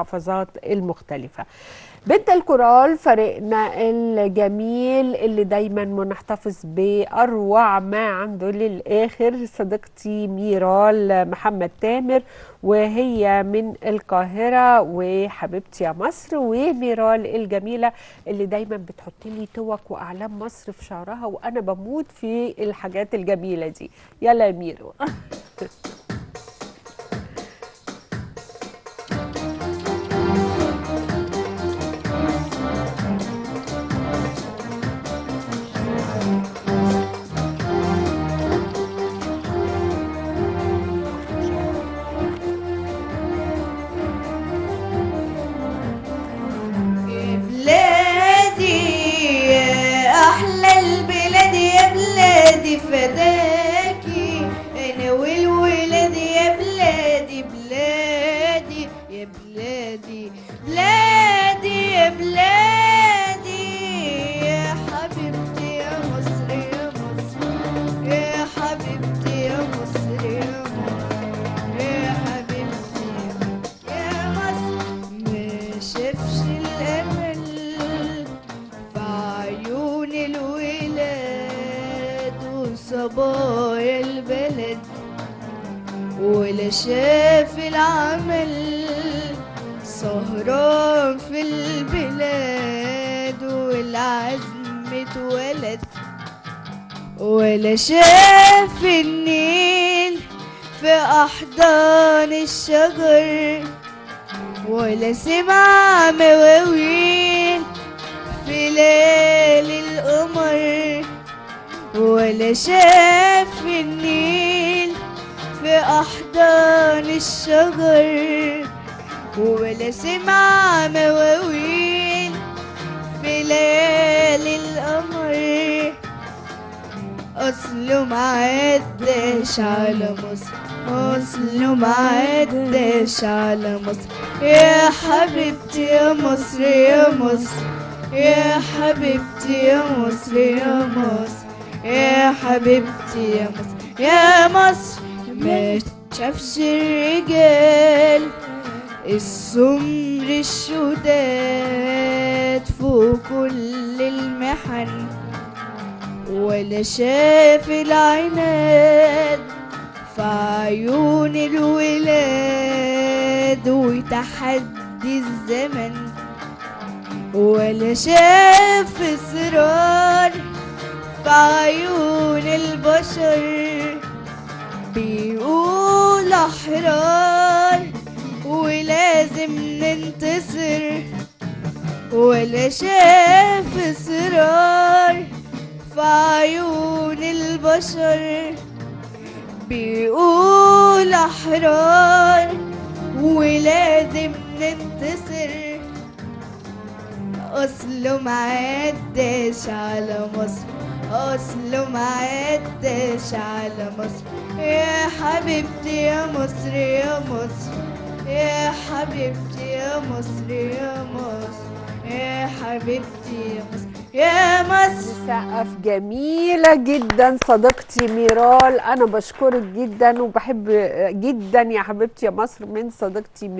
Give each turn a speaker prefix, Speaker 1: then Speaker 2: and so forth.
Speaker 1: المحافظات المختلفة. بنت الكورال فريقنا الجميل اللي دايما بنحتفظ بأروع ما عنده للآخر، صديقتي ميرال محمد تامر، وهي من القاهرة، وحبيبتي يا مصر. وميرال الجميلة اللي دايما بتحط لي توك وأعلام مصر في شعرها، وأنا بموت في الحاجات الجميلة دي. يلا يا ميرو.
Speaker 2: فداكي انا والولاد يا بلادي بلادي يا بلادي بلادي يا بلادي يا حبيبتي يا مصر يا مصر يا حبيبتي يا مصر يا مصر يا حبيبتي يا مصر. ما شافش الامل في عيون الولاد صبايا البلد، ولا شاف العمل سهران في البلاد والعزم اتولد، ولا شاف النيل في أحضان الشجر، ولا سمع مواويل في ليل القمر، ولا شاف النيل في أحضان الشجر، ولا سمع مواويل في ليالي القمر. أصله معداش على مصر، أصله معداش على مصر يا حبيبتي يا مصر يا مصر يا حبيبتي يا مصر يا مصر يا حبيبتي يا مصر يا مصر. ما شافش الرجال السمر الشداد فوق كل المحن، ولا شاف العناد في عيون الولاد وتحدي الزمن، ولا شاف إصرار في عيون البشر بيقول أحرار ولازم ننتصر، ولا شاف إصرار في عيون البشر بيقول أحرار ولازم ننتصر. أصله معداش على مصر، أصله معداش على مصر يا حبيبتي يا مصر يا مصر يا حبيبتي يا مصر يا مصر يا حبيبتي يا مصر يا مصر.
Speaker 1: سقف جميلة جدا صديقتي ميرال، أنا بشكرك جدا وبحب جدا يا حبيبتي يا مصر من صديقتي ميرال.